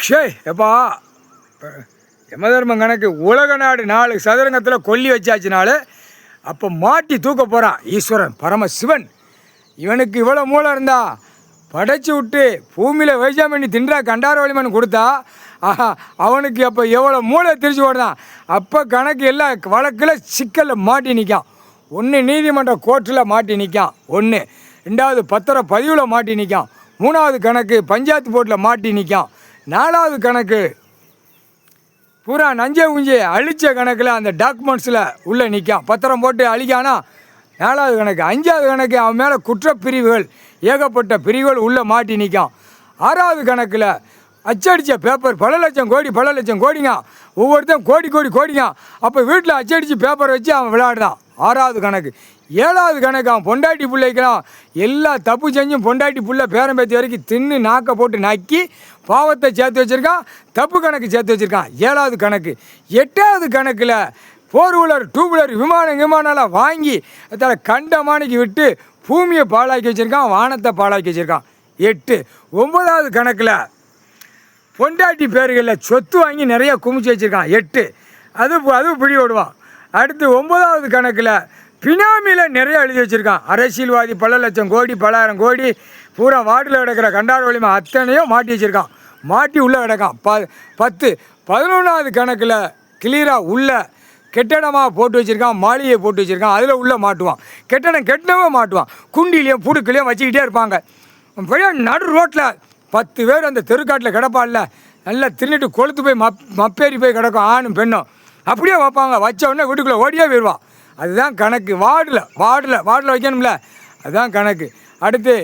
ஷே எப்பா யமதர்மம் கணக்கு உலக நாடு 4 சதுரங்கத்தில் கொல்லி வச்சாச்சுனால அப்போ மாட்டி தூக்க போகிறான் ஈஸ்வரன் பரமசிவன். இவனுக்கு இவ்வளோ மூளை இருந்தா படைச்சி விட்டு பூமியில் விவசாயம் பண்ணி தின்றா கண்டாரவழிமன் கொடுத்தா அவனுக்கு அப்போ எவ்வளோ மூளை திரிச்சு ஓடுதான். அப்போ கணக்கு எல்லாம் வழக்கில் சிக்கலில் மாட்டி நிற்கான். ஒன்று நீதிமன்ற கோர்ட்டில் மாட்டி நிற்கான், ஒன்று 2வது பத்திர பதிவில் மாட்டி நிற்கான், 3வது கணக்கு பஞ்சாயத்து போர்ட்டில் மாட்டி நிற்கான், 4வது கணக்கு பூரா நஞ்சை உஞ்சி அழித்த கணக்கில் அந்த டாக்குமெண்ட்ஸில் உள்ளே நிற்கான். பத்திரம் போட்டு அழிக்கானா 4வது கணக்கு. 5வது கணக்கு அவன் மேலே குற்றப்பிரிவுகள் ஏகப்பட்ட பிரிவுகள் உள்ளே மாட்டி நிற்கான். 6வது கணக்கில் அச்சடித்த பேப்பர் பல லட்சம் கோடிங்க, ஒவ்வொருத்தரும் கோடிங்க. அப்போ வீட்டில் அச்சடித்து பேப்பர் வச்சு அவன் விளையாடுதான் 6வது கணக்கு. 7வது கணக்கு அவன் பொண்டாட்டி பிள்ளைக்கலாம் எல்லா தப்பு செஞ்சும் பொண்டாட்டி பிள்ளை பேரம்பேத்தி வரைக்கும் தின்னு நாக்க போட்டு நக்கி பாவத்தை சேர்த்து வச்சுருக்கான், தப்பு கணக்கு சேர்த்து வச்சுருக்கான் 7வது கணக்கு. 8வது கணக்கில் 4 வீலர் 2 வீலர் விமானம்லாம் வாங்கி அதில் கண்டமானிக்கு விட்டு பூமியை பாழாக்கி வச்சுருக்கான், வானத்தை பாழாக்கி வச்சுருக்கான் 8. 9வது கணக்கில் பொண்டாட்டி பேர்களில் சொத்து வாங்கி நிறைய குமிச்சு வச்சுருக்கான் 8. அது பிடி ஓடுவான். அடுத்து 9வது கணக்கில் பினாமியில் நிறைய எழுதி வச்சுருக்கான். அரசியல்வாதி பல லட்சம் கோடி 10,000 கோடி பூரா வார்டில் கிடக்கிற கண்டாரவழிமா அத்தனையும் மாட்டி வச்சுருக்கான், மாட்டி உள்ளே கிடக்கான் 10. 11வது கணக்கில் கிளியராக உள்ள கெட்டடமாக போட்டு வச்சுருக்கான், மாளிகையை போட்டு வச்சுருக்கான், அதில் உள்ளே மாட்டுவான். கெட்டடம் கெட்டவே மாட்டுவான், குண்டிலையும் புடுக்கலையும் வச்சுக்கிட்டே இருப்பாங்க. நடு ரோட்டில் 10 பேர் அந்த தெருக்காட்டில் கிடப்பான்ல, நல்லா தின்னுட்டு கொளுத்து போய் மப்பேறி போய் கிடக்கும் ஆணும் பெண்ணும், அப்படியே வைப்பாங்க. வச்ச உடனே வீட்டுக்குள்ளே ஓடியே போயிடுவான். அதுதான் கணக்கு. வார்டில் வைக்கணும்ல, அதுதான் கணக்கு. அடுத்து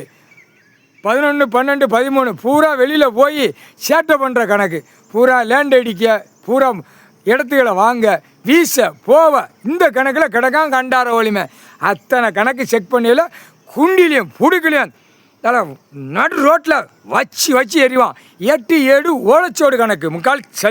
11, 12, 13 பூரா வெளியில் போய் சேட்டை பண்ணுற கணக்கு. பூரா லேண்ட் அடிக்க, பூரா இடத்துக்களை வாங்க, வீச போவ, இந்த கணக்கில் கிடக்கான் கண்டாரவழிமை. அத்தனை கணக்கு செக் பண்ணியில் குண்டிலையும் புடுக்கலையும் நடு ரோட்டில் வச்சு எறிவான். 8, 7 ஓலைச்சோடு கணக்கு 3/4